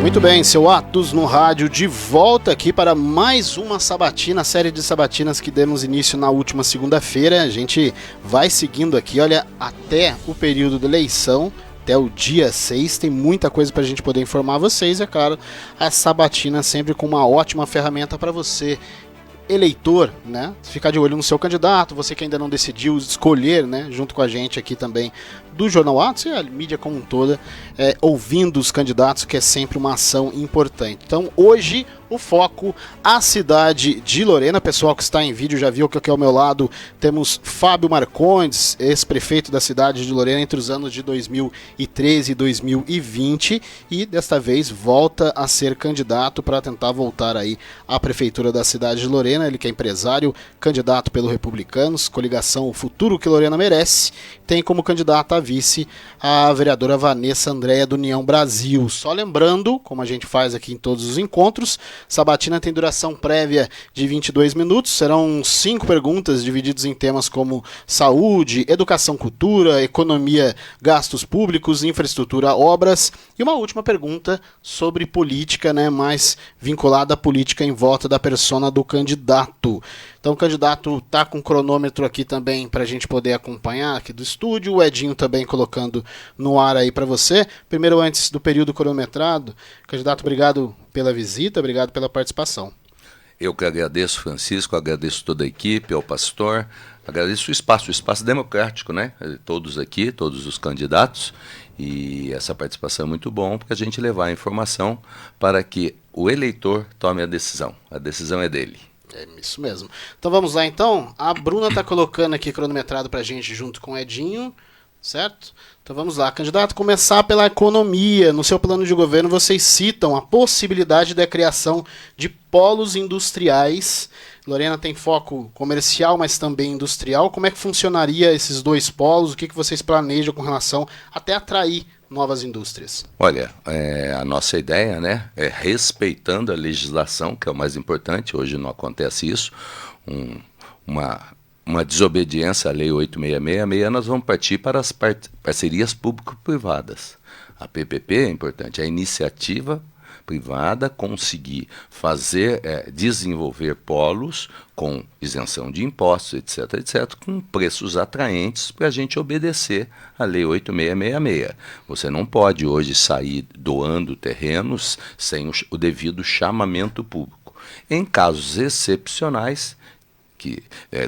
Muito bem, seu Atos no Rádio de volta aqui para mais uma sabatina, série de sabatinas que demos início na última segunda-feira. A gente vai seguindo aqui, olha, até o período da eleição, até o dia 6, tem muita coisa para a gente poder informar vocês, é claro, a sabatina sempre com uma ótima ferramenta para você, eleitor, né, ficar de olho no seu candidato, você que ainda não decidiu escolher, né, junto com a gente aqui também do Jornal Atos e a mídia como um toda, ouvindo os candidatos, que é sempre uma ação importante. Então hoje o foco, a cidade de Lorena. Pessoal que está em vídeo já viu que aqui ao meu lado temos Fábio Marcondes, ex-prefeito da cidade de Lorena entre os anos de 2013 e 2020 e desta vez volta a ser candidato para tentar voltar aí à prefeitura da cidade de Lorena. Ele que é empresário, candidato pelo Republicanos, coligação O Futuro que Lorena Merece, tem como candidata a vice a vereadora Vanessa Andréa do União Brasil. Só lembrando, como a gente faz aqui em todos os encontros, sabatina tem duração prévia de 22 minutos, serão 5 perguntas divididas em temas como saúde, educação, cultura, economia, gastos públicos, infraestrutura, obras e uma última pergunta sobre política, né, mais vinculada à política em volta da persona do candidato. Então o candidato está com o cronômetro aqui também para a gente poder acompanhar aqui do estúdio, o Edinho também colocando no ar aí para você. Primeiro, antes do período cronometrado, candidato, obrigado pela visita, obrigado pela participação. Eu que agradeço, Francisco, agradeço toda a equipe, ao pastor, agradeço o espaço democrático, né? Todos aqui, todos os candidatos, e essa participação é muito bom porque a gente levar a informação para que o eleitor tome a decisão é dele. É isso mesmo. Então vamos lá então. A Bruna está colocando aqui cronometrado para a gente junto com o Edinho, certo? Então vamos lá. Candidato, começar pela economia. No seu plano de governo vocês citam a possibilidade da criação de polos industriais. Lorena tem foco comercial, mas também industrial. Como é que funcionaria esses dois polos? O que vocês planejam com relação até atrair novas indústrias? Olha, a nossa ideia, né, é respeitando a legislação, que é o mais importante. Hoje não acontece isso, uma desobediência à Lei 8666, nós vamos partir para as parcerias público-privadas. A PPP é importante, a iniciativa privada conseguir desenvolver polos com isenção de impostos, etc., com preços atraentes para a gente obedecer à Lei 8666. Você não pode hoje sair doando terrenos sem o devido chamamento público. Em casos excepcionais,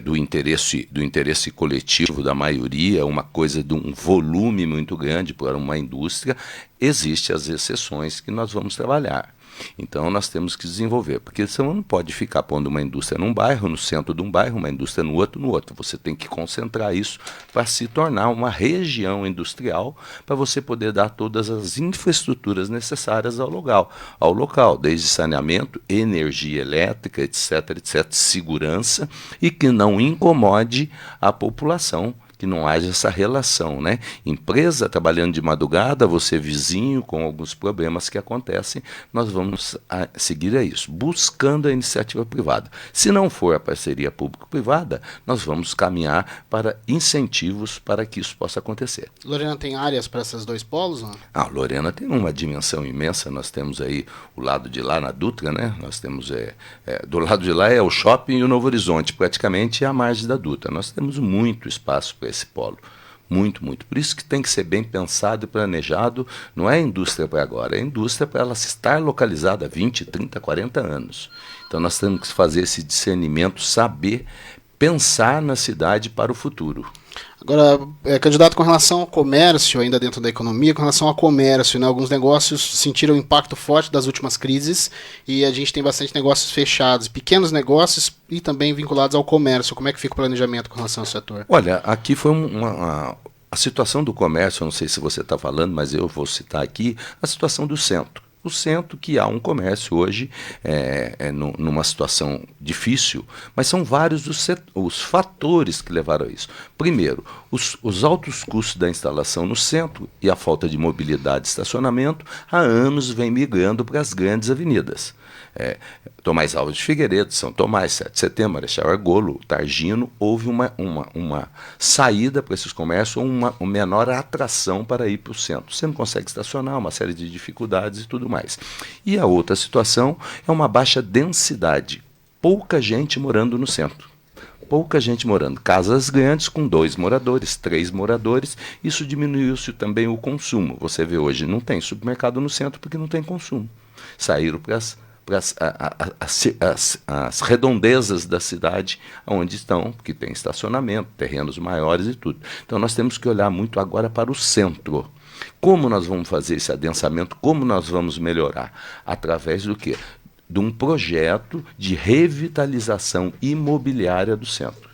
do interesse coletivo da maioria, uma coisa de um volume muito grande para uma indústria, existem as exceções que nós vamos trabalhar. Então nós temos que desenvolver, porque você não pode ficar pondo uma indústria num bairro, no centro de um bairro, uma indústria no outro. Você tem que concentrar isso para se tornar uma região industrial, para você poder dar todas as infraestruturas necessárias ao local, desde saneamento, energia elétrica, etc., segurança, e que não incomode a população, que não haja essa relação, né? Empresa trabalhando de madrugada, você vizinho com alguns problemas que acontecem, nós vamos seguir a isso, buscando a iniciativa privada. Se não for a parceria público-privada, nós vamos caminhar para incentivos para que isso possa acontecer. Lorena tem áreas para esses dois polos? Não? Lorena tem uma dimensão imensa. Nós temos aí o lado de lá na Dutra, né? Nós temos do lado de lá é o shopping e o Novo Horizonte, praticamente é a margem da Dutra. Nós temos muito espaço para esse polo. Muito. Por isso que tem que ser bem pensado e planejado. Não é indústria para agora, é indústria para ela estar localizada há 20, 30, 40 anos. Então nós temos que fazer esse discernimento, saber pensar na cidade para o futuro. Agora, candidato, com relação ao comércio, ainda dentro da economia, com relação ao comércio, né, alguns negócios sentiram o impacto forte das últimas crises e a gente tem bastante negócios fechados, pequenos negócios e também vinculados ao comércio. Como é que fica o planejamento com relação ao setor? Olha, aqui foi a situação do comércio, eu não sei se você está falando, mas eu vou citar aqui a situação do centro. O centro, que há um comércio hoje numa situação difícil, mas são vários os fatores que levaram a isso. Primeiro, os altos custos da instalação no centro e a falta de mobilidade e estacionamento há anos vem migrando para as grandes avenidas. Tomás Alves de Figueiredo, São Tomás, 7 de Setembro, Marechal Argolo, Targino, houve uma saída para esses comércios, uma menor atração para ir para o centro. Você não consegue estacionar, uma série de dificuldades e tudo mais. E a outra situação é uma baixa densidade, pouca gente morando no centro. Pouca gente morando. Casas grandes com 2 moradores, 3 moradores, isso diminuiu-se também o consumo. Você vê hoje, não tem supermercado no centro porque não tem consumo. Saíram para as redondezas da cidade, onde estão, porque tem estacionamento, terrenos maiores e tudo. Então nós temos que olhar muito agora para o centro. Como nós vamos fazer esse adensamento? Como nós vamos melhorar? Através do quê? De um projeto de revitalização imobiliária do centro.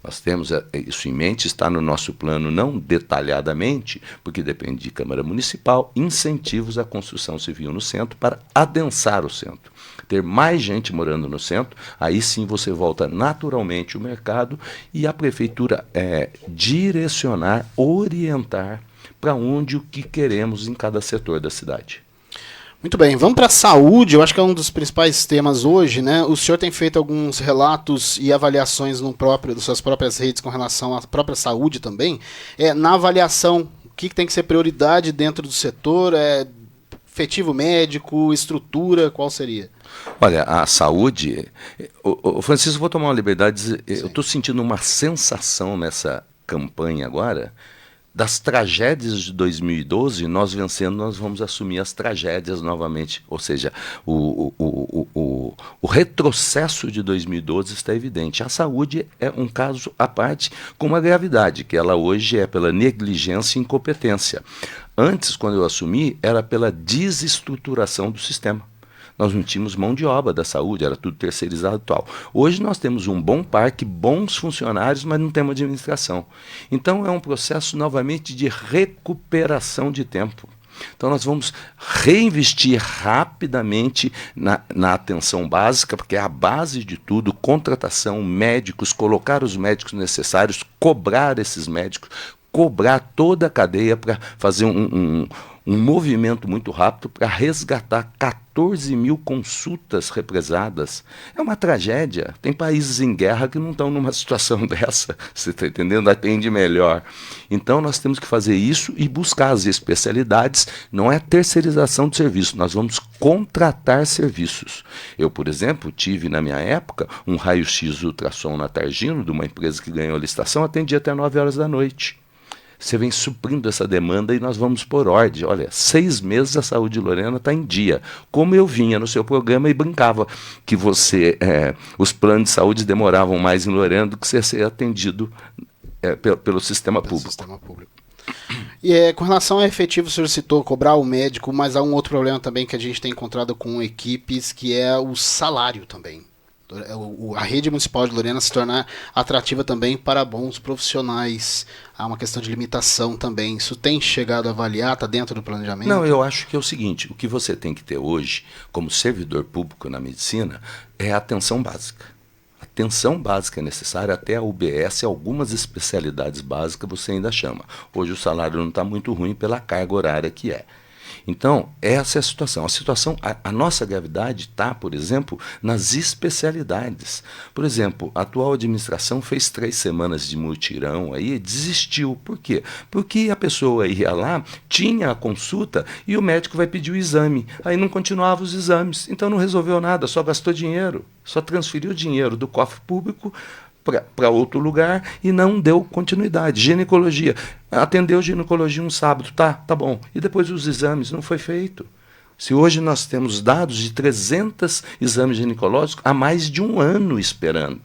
Nós temos isso em mente, está no nosso plano, não detalhadamente, porque depende de Câmara Municipal, incentivos à construção civil no centro para adensar o centro. Ter mais gente morando no centro, aí sim você volta naturalmente o mercado e a prefeitura direcionar, orientar para onde o que queremos em cada setor da cidade. Muito bem, vamos para a saúde, eu acho que é um dos principais temas hoje, né? O senhor tem feito alguns relatos e avaliações das suas próprias redes com relação à própria saúde também. Na avaliação, o que tem que ser prioridade dentro do setor? Efetivo médico, estrutura, qual seria? Olha, a saúde... Francisco, vou tomar uma liberdade de dizer, eu estou sentindo uma sensação nessa campanha agora. Das tragédias de 2012, nós vencendo, nós vamos assumir as tragédias novamente. Ou seja, o retrocesso de 2012 está evidente. A saúde é um caso à parte com uma gravidade, que ela hoje é pela negligência e incompetência. Antes, quando eu assumi, era pela desestruturação do sistema. Nós não tínhamos mão de obra da saúde, era tudo terceirizado e tal. Hoje nós temos um bom parque, bons funcionários, mas não temos administração. Então é um processo novamente de recuperação de tempo. Então nós vamos reinvestir rapidamente na atenção básica, porque é a base de tudo, contratação, médicos, colocar os médicos necessários, cobrar esses médicos, cobrar toda a cadeia para fazer um movimento muito rápido para resgatar 14 mil consultas represadas. É uma tragédia. Tem países em guerra que não estão numa situação dessa. Você está entendendo? Atende melhor. Então nós temos que fazer isso e buscar as especialidades. Não é terceirização de serviço. Nós vamos contratar serviços. Eu, por exemplo, tive na minha época um raio-x ultrassom na Targino, de uma empresa que ganhou a licitação, atendia até 9 horas da noite. Você vem suprindo essa demanda e nós vamos por ordem. Olha, 6 meses a saúde de Lorena está em dia. Como eu vinha no seu programa e brincava que os planos de saúde demoravam mais em Lorena do que ser atendido pelo sistema público. E com relação ao efetivo, o senhor citou cobrar o médico, mas há um outro problema também que a gente tem encontrado com equipes, que é o salário também. A rede municipal de Lorena se tornar atrativa também para bons profissionais. Há uma questão de limitação também. Isso tem chegado a avaliar? Está dentro do planejamento? Não, eu acho que é o seguinte, o que você tem que ter hoje, como servidor público na medicina, é a atenção básica. A atenção básica é necessária, até a UBS, algumas especialidades básicas você ainda chama. Hoje o salário não está muito ruim pela carga horária que é. Então, essa é a situação. A nossa gravidade está, por exemplo, nas especialidades. Por exemplo, a atual administração fez 3 semanas de mutirão aí e desistiu. Por quê? Porque a pessoa ia lá, tinha a consulta e o médico vai pedir o exame. Aí não continuava os exames. Então não resolveu nada, só gastou dinheiro. Só transferiu dinheiro do cofre público para outro lugar e não deu continuidade. Ginecologia. Atendeu ginecologia um sábado, tá bom. E depois os exames, não foi feito. Se hoje nós temos dados de 300 exames ginecológicos há mais de 1 ano esperando.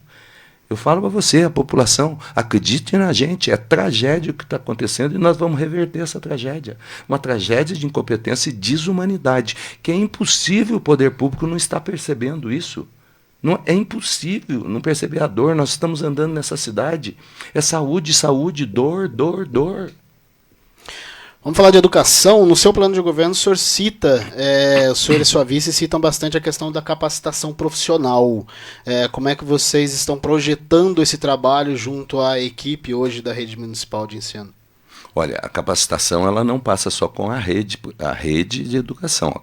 Eu falo para você, a população, acredite na gente, é tragédia o que está acontecendo e nós vamos reverter essa tragédia. Uma tragédia de incompetência e desumanidade, que é impossível o poder público não estar percebendo isso. Não, é impossível não perceber a dor. Nós estamos andando nessa cidade. É saúde, dor. Vamos falar de educação. No seu plano de governo, o senhor cita, o senhor e sua vice citam bastante a questão da capacitação profissional. Como é que vocês estão projetando esse trabalho junto à equipe hoje da rede municipal de ensino? Olha, a capacitação ela não passa só com a rede de educação.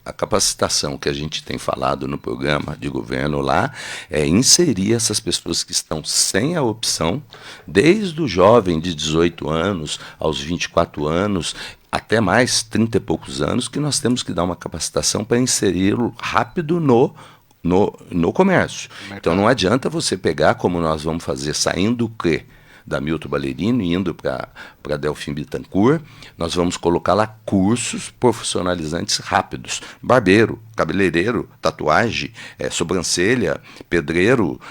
A capacitação que a gente tem falado no programa de governo lá é inserir essas pessoas que estão sem a opção, desde o jovem de 18 anos aos 24 anos, até mais 30 e poucos anos, que nós temos que dar uma capacitação para inseri-lo rápido no comércio. Então não adianta você pegar, como nós vamos fazer, saindo da Milton Ballerini, indo para Delfim Bittencourt, nós vamos colocar lá cursos profissionalizantes rápidos. Barbeiro, cabeleireiro, tatuagem, sobrancelha, pedreiro,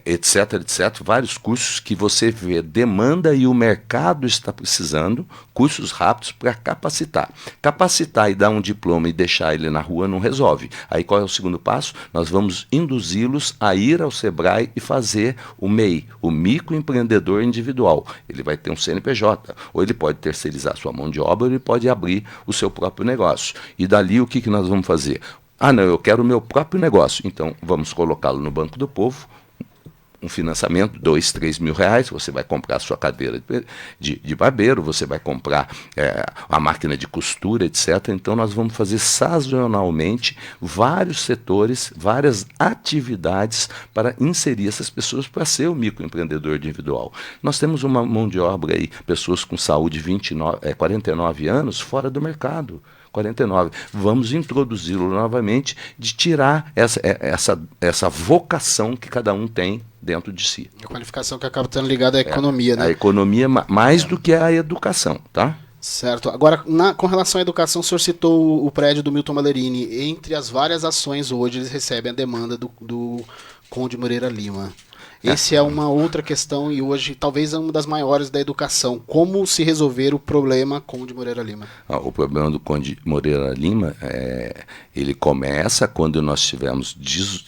etc, etc. Vários cursos que você vê demanda e o mercado está precisando, cursos rápidos para capacitar. Capacitar e dar um diploma e deixar ele na rua não resolve. Aí qual é o segundo passo? Nós vamos induzi-los a ir ao Sebrae e fazer o MEI, o microempreendedor individual. Ele vai ter um CNPJ, ou ele pode terceirizar sua mão de obra, ou ele pode abrir o seu próprio negócio. E dali o que nós vamos fazer? Ah, não, eu quero o meu próprio negócio. Então vamos colocá-lo no Banco do Povo, um financiamento, 2, 3 mil reais, você vai comprar a sua cadeira de barbeiro, você vai comprar a máquina de costura, etc. Então nós vamos fazer sazonalmente vários setores, várias atividades para inserir essas pessoas para ser o microempreendedor individual. Nós temos uma mão de obra aí, pessoas com saúde 49 anos fora do mercado. 49. Vamos introduzi-lo novamente, de tirar essa vocação que cada um tem dentro de si. A qualificação que acaba estando ligada à economia, né? A economia mais do que a educação, tá? Certo. Agora, com relação à educação, o senhor citou o prédio do Milton Ballerini. Entre as várias ações hoje, eles recebem a demanda do Conde Moreira Lima. Essa é uma outra questão e hoje talvez é uma das maiores da educação. Como se resolver o problema Conde Moreira Lima? O problema do Conde Moreira Lima, ele começa quando nós tivemos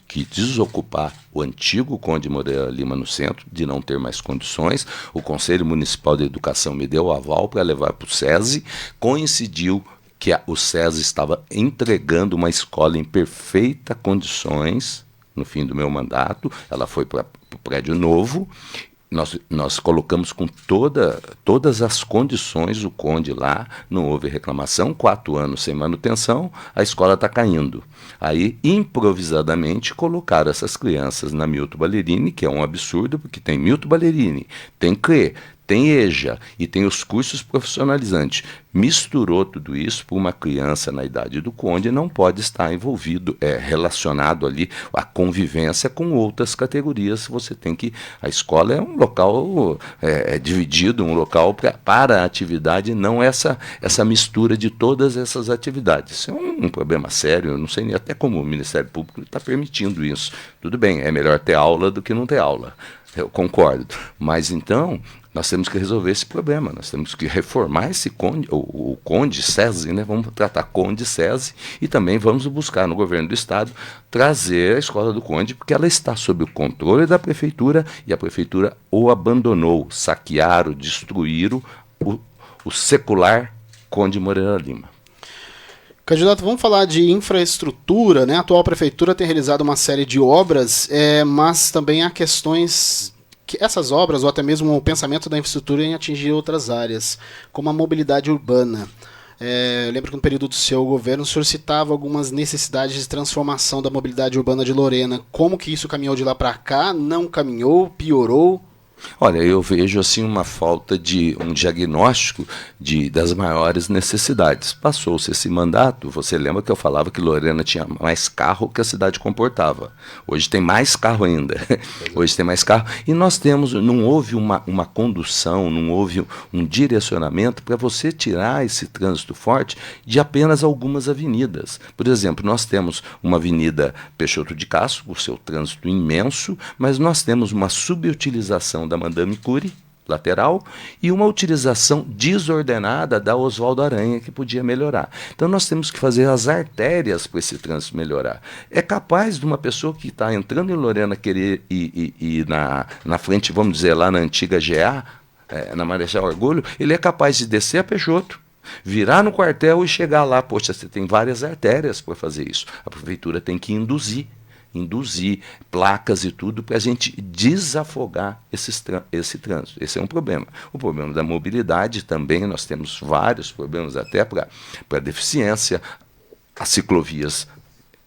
que desocupar o antigo Conde Moreira Lima no centro, de não ter mais condições. O Conselho Municipal de Educação me deu o aval para levar para o SESI. Coincidiu que o SESI estava entregando uma escola em perfeitas condições no fim do meu mandato. Ela foi para o prédio novo, nós colocamos com todas as condições o Conde lá, não houve reclamação, 4 anos sem manutenção, a escola está caindo. Aí, improvisadamente, colocaram essas crianças na Milton Ballerini, que é um absurdo, porque tem Milton Ballerini, tem CRE, tem EJA e tem os cursos profissionalizantes. Misturou tudo isso para uma criança na idade do Conde, não pode estar envolvido, relacionado ali a convivência com outras categorias. Você tem que... A escola é um local dividido, um local para a atividade, não essa mistura de todas essas atividades. Isso é um problema sério, eu não sei nem até como o Ministério Público está permitindo isso. Tudo bem, é melhor ter aula do que não ter aula. Eu concordo. Mas então, nós temos que resolver esse problema. Nós temos que reformar esse Conde, o Conde SESI, né? Vamos tratar Conde SESI e também vamos buscar no governo do estado trazer a escola do Conde, porque ela está sob o controle da prefeitura e a prefeitura o abandonou, saquearam, destruíram o secular Conde Moreira Lima. Candidato, vamos falar de infraestrutura, né? A atual prefeitura tem realizado uma série de obras, mas também há questões que essas obras, ou até mesmo o pensamento da infraestrutura em atingir outras áreas, como a mobilidade urbana. Eu lembro que no período do seu governo o senhor citava algumas necessidades de transformação da mobilidade urbana de Lorena. Como que isso caminhou de lá para cá? Não caminhou? Piorou? Olha, eu vejo assim uma falta de um diagnóstico das maiores necessidades. Passou-se esse mandato, você lembra que eu falava que Lorena tinha mais carro que a cidade comportava. Hoje tem mais carro ainda. Hoje tem mais carro. E nós temos, não houve uma condução, não houve um direcionamento para você tirar esse trânsito forte de apenas algumas avenidas. Por exemplo, nós temos uma avenida Peixoto de Castro, com seu trânsito imenso, mas nós temos uma subutilização da Madame Cury, lateral, e uma utilização desordenada da Oswaldo Aranha, que podia melhorar. Então nós temos que fazer as artérias para esse trânsito melhorar. É capaz de uma pessoa que está entrando em Lorena querer ir na frente, vamos dizer, lá na antiga GA, na Marechal Orgulho, ele é capaz de descer a Peixoto, virar no quartel e chegar lá. Poxa, você tem várias artérias para fazer isso. A prefeitura tem que induzir. induzir placas e tudo para a gente desafogar esse trânsito. Esse é um problema. O problema da mobilidade também, nós temos vários problemas até para deficiência. As ciclovias,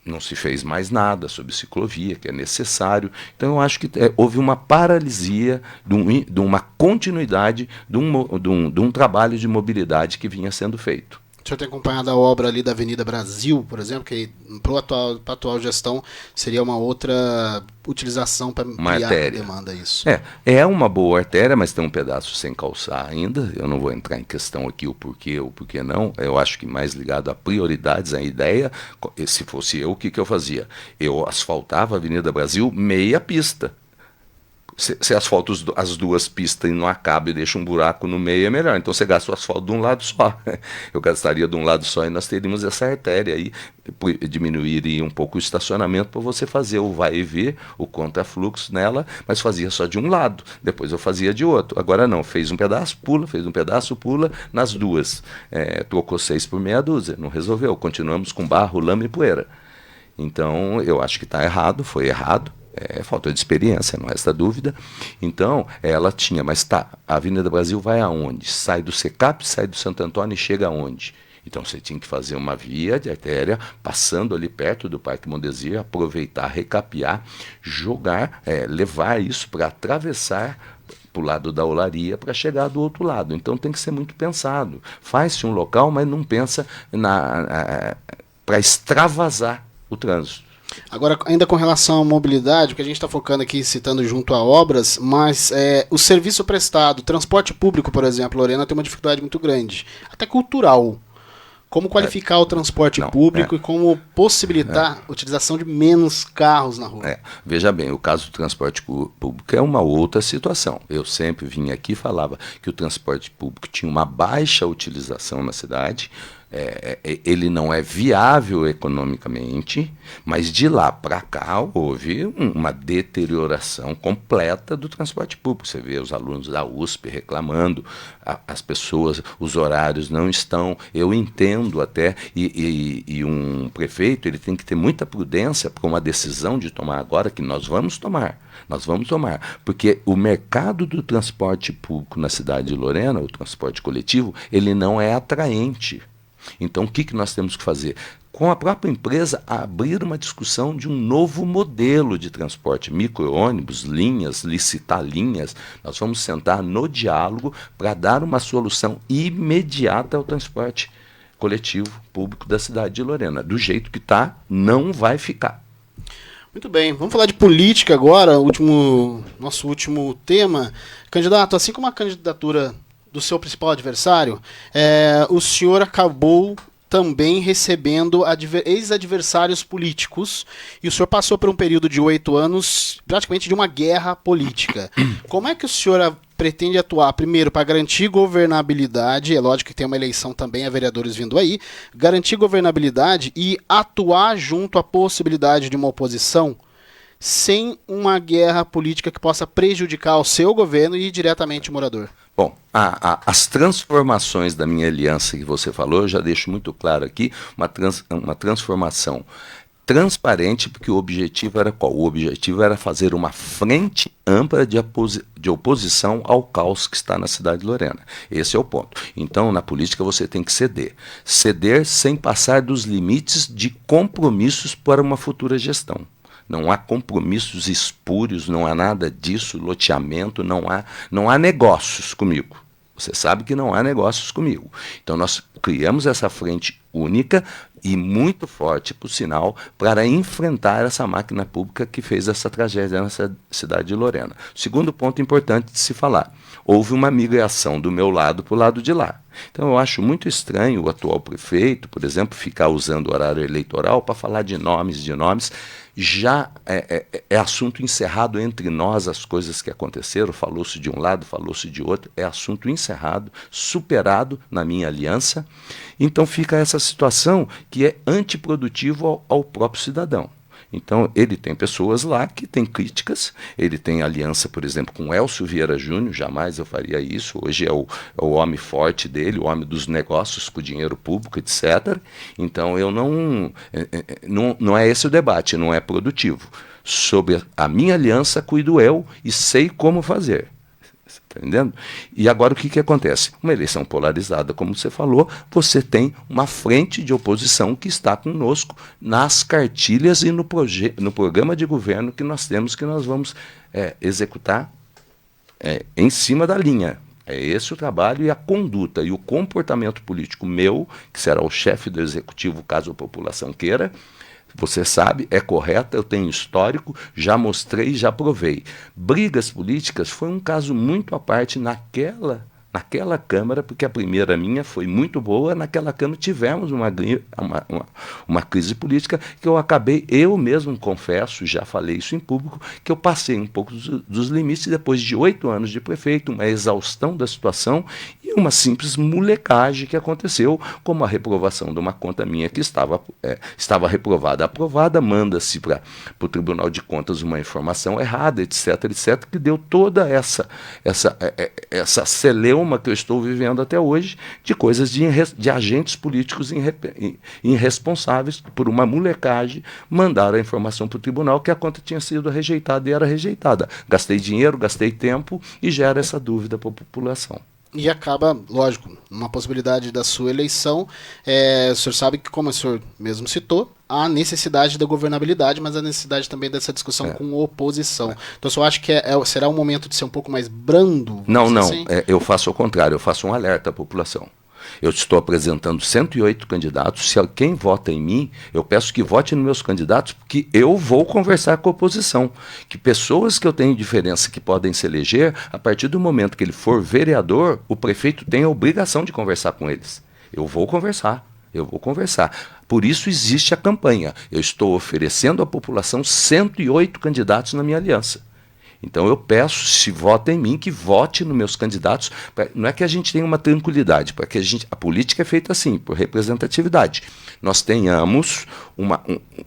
não se fez mais nada sobre ciclovia, que é necessário. Então, eu acho que houve uma paralisia de uma continuidade de um trabalho de mobilidade que vinha sendo feito. O senhor tem acompanhado a obra ali da Avenida Brasil, por exemplo, que para a atual gestão seria uma outra utilização para ampliar a demanda, isso. É uma boa artéria, mas tem um pedaço sem calçar ainda. Eu não vou entrar em questão aqui o porquê não. Eu acho que mais ligado a prioridades, a ideia. Se fosse eu, o que eu fazia? Eu asfaltava a Avenida Brasil meia pista. Se asfalta as duas pistas e não acaba e deixa um buraco no meio, é melhor. Então você gasta o asfalto de um lado só. Eu gastaria de um lado só e nós teríamos essa artéria aí. Diminuiria um pouco o estacionamento para você fazer o vai e vir, o contrafluxo nela, mas fazia só de um lado. Depois eu fazia de outro. Agora não, fez um pedaço, pula nas duas. Trocou 6 por meia dúzia, não resolveu. Continuamos com barro, lama e poeira. Então eu acho que está errado, foi errado. Falta de experiência, não resta dúvida. Então, ela tinha, mas a Avenida Brasil vai aonde? Sai do Secap, sai do Santo Antônio e chega aonde? Então, você tinha que fazer uma via de artéria, passando ali perto do Parque Mondesir, aproveitar, recapear, jogar, levar isso para atravessar para o lado da olaria para chegar do outro lado. Então, tem que ser muito pensado. Faz-se um local, mas não pensa para extravasar o trânsito. Agora, ainda com relação à mobilidade, porque a gente está focando aqui, citando junto a obras, mas o serviço prestado, transporte público, por exemplo, Lorena, tem uma dificuldade muito grande, até cultural. Como qualificar o transporte público e como possibilitar a utilização de menos carros na rua? Veja bem, o caso do transporte público é uma outra situação. Eu sempre vinha aqui e falava que o transporte público tinha uma baixa utilização na cidade. Ele não é viável economicamente, mas de lá para cá houve uma deterioração completa do transporte público. Você vê os alunos da USP reclamando, as pessoas, os horários não estão. Eu entendo até, e um prefeito ele tem que ter muita prudência para uma decisão de tomar agora, que nós vamos tomar, porque o mercado do transporte público na cidade de Lorena, o transporte coletivo, ele não é atraente. Então, o que nós temos que fazer? Com a própria empresa, abrir uma discussão de um novo modelo de transporte, micro-ônibus, linhas, licitar linhas. Nós vamos sentar no diálogo para dar uma solução imediata ao transporte coletivo público da cidade de Lorena. Do jeito que está, não vai ficar. Muito bem, vamos falar de política agora, nosso último tema. Candidato, assim como a candidatura do seu principal adversário, o senhor acabou também recebendo ex-adversários políticos e o senhor passou por um período de 8 anos praticamente de uma guerra política. Como é que o senhor pretende atuar, primeiro, para garantir governabilidade, é lógico que tem uma eleição também, a vereadores vindo aí, garantir governabilidade e atuar junto à possibilidade de uma oposição sem uma guerra política que possa prejudicar o seu governo e diretamente o morador? Bom, as transformações da minha aliança que você falou, eu já deixo muito claro aqui, uma transformação transparente, porque o objetivo era qual? O objetivo era fazer uma frente ampla de oposição ao caos que está na cidade de Lorena. Esse é o ponto. Então, na política você tem que ceder. Ceder sem passar dos limites de compromissos para uma futura gestão. Não há compromissos espúrios, não há nada disso, loteamento, não há negócios comigo. Você sabe que não há negócios comigo. Então nós criamos essa frente única e muito forte, por sinal, para enfrentar essa máquina pública que fez essa tragédia nessa cidade de Lorena. Segundo ponto importante de se falar, houve uma migração do meu lado para o lado de lá. Então eu acho muito estranho o atual prefeito, por exemplo, ficar usando o horário eleitoral para falar de nomes. Já é assunto encerrado entre nós, as coisas que aconteceram, falou-se de um lado, falou-se de outro, é assunto encerrado, superado na minha aliança. Então fica essa situação que é antiprodutivo ao próprio cidadão. Então, ele tem pessoas lá que têm críticas, ele tem aliança, por exemplo, com Elcio Vieira Júnior, jamais eu faria isso, hoje é o homem forte dele, o homem dos negócios com o dinheiro público, etc. Então, eu não é esse o debate, não é produtivo. Sobre a minha aliança, cuido eu e sei como fazer. Está entendendo? E agora o que acontece? Uma eleição polarizada, como você falou, você tem uma frente de oposição que está conosco nas cartilhas e no programa de governo que nós temos, que nós vamos executar em cima da linha. É esse o trabalho e a conduta e o comportamento político meu, que será o chefe do executivo caso a população queira. Você sabe, é correta, eu tenho histórico, já mostrei, já provei. Brigas políticas foi um caso muito à parte naquela Câmara, porque a primeira minha foi muito boa, naquela Câmara tivemos uma crise política que eu acabei, eu mesmo confesso, já falei isso em público, que eu passei um pouco dos limites depois de 8 anos de prefeito, uma exaustão da situação e uma simples molecagem que aconteceu, como a reprovação de uma conta minha que estava reprovada. Aprovada, manda-se para o Tribunal de Contas uma informação errada, etc., que deu toda essa celeuma que eu estou vivendo até hoje, de coisas de agentes políticos irresponsáveis, que por uma molecagem mandaram a informação para o tribunal que a conta tinha sido rejeitada e era rejeitada. Gastei dinheiro, gastei tempo e gera essa dúvida para a população. E acaba, lógico, uma possibilidade da sua eleição. O senhor sabe que, como o senhor mesmo citou, há necessidade da governabilidade, mas a necessidade também dessa discussão com oposição. Então, o senhor acha que será um momento de ser um pouco mais brando? Não. Assim? Eu faço o contrário, eu faço um alerta à população. Eu estou apresentando 108 candidatos. Se quem vota em mim, eu peço que vote nos meus candidatos, porque eu vou conversar com a oposição. Que pessoas que eu tenho diferença que podem se eleger, a partir do momento que ele for vereador, o prefeito tem a obrigação de conversar com eles. Eu vou conversar. Por isso existe a campanha. Eu estou oferecendo à população 108 candidatos na minha aliança. Então eu peço, se vota em mim, que vote nos meus candidatos. Não é que a gente tenha uma tranquilidade, porque a política é feita assim, por representatividade. Nós tenhamos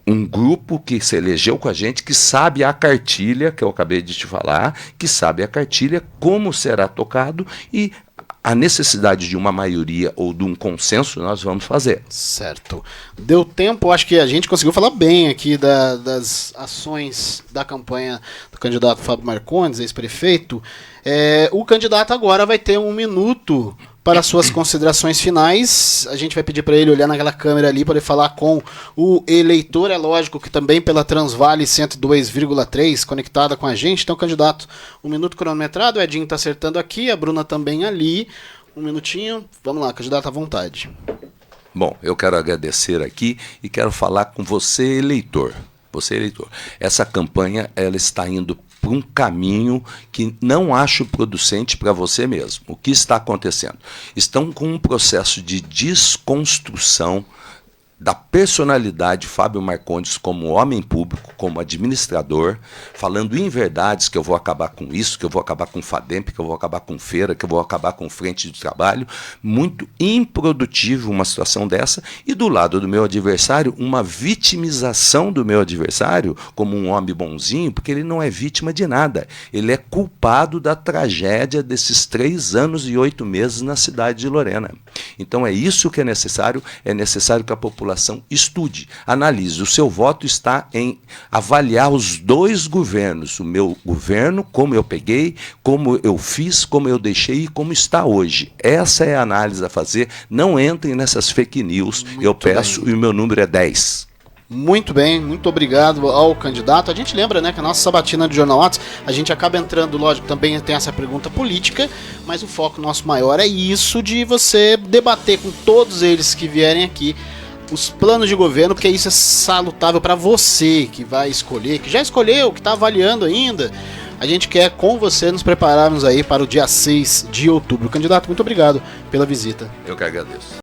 um grupo que se elegeu com a gente, que sabe a cartilha, que eu acabei de te falar, que sabe a cartilha, como será tocado e a necessidade de uma maioria ou de um consenso nós vamos fazer. Certo. Deu tempo, acho que a gente conseguiu falar bem aqui das ações da campanha do candidato Fábio Marcondes, ex-prefeito. O candidato agora vai ter 1 minuto para suas considerações finais. A gente vai pedir para ele olhar naquela câmera ali, para ele falar com o eleitor. É lógico que também pela Transvale 102,3 conectada com a gente. Então, candidato, 1 minuto cronometrado. O Edinho está acertando aqui, a Bruna também ali. 1 minutinho. Vamos lá, candidato, à vontade. Bom, eu quero agradecer aqui e quero falar com você, eleitor. Essa campanha ela está indo por um caminho que não acho producente para você mesmo. O que está acontecendo? Estão com um processo de desconstrução da personalidade Fábio Marcondes como homem público, como administrador, falando inverdades que eu vou acabar com isso, que eu vou acabar com FADEMP, que eu vou acabar com feira, que eu vou acabar com frente de trabalho. Muito improdutivo uma situação dessa. E do lado do meu adversário, uma vitimização do meu adversário como um homem bonzinho, porque ele não é vítima de nada. Ele é culpado da tragédia desses 3 anos e 8 meses na cidade de Lorena. Então é isso que é necessário que a população estude, analise. O seu voto está em avaliar os 2 governos, o meu governo, como eu peguei, como eu fiz, como eu deixei e como está hoje. Essa é a análise a fazer. Não entrem nessas fake news. Muito eu peço, bem. E o meu número é 10. Muito bem, muito obrigado ao candidato. A gente lembra, né, que a nossa sabatina de Jornal Atos, a gente acaba entrando, lógico, também tem essa pergunta política, mas o foco nosso maior é isso, de você debater com todos eles que vierem aqui os planos de governo, porque isso é salutável para você que vai escolher, que já escolheu, que está avaliando ainda. A gente quer com você nos prepararmos aí para o dia 6 de outubro. Candidato, muito obrigado pela visita. Eu que agradeço.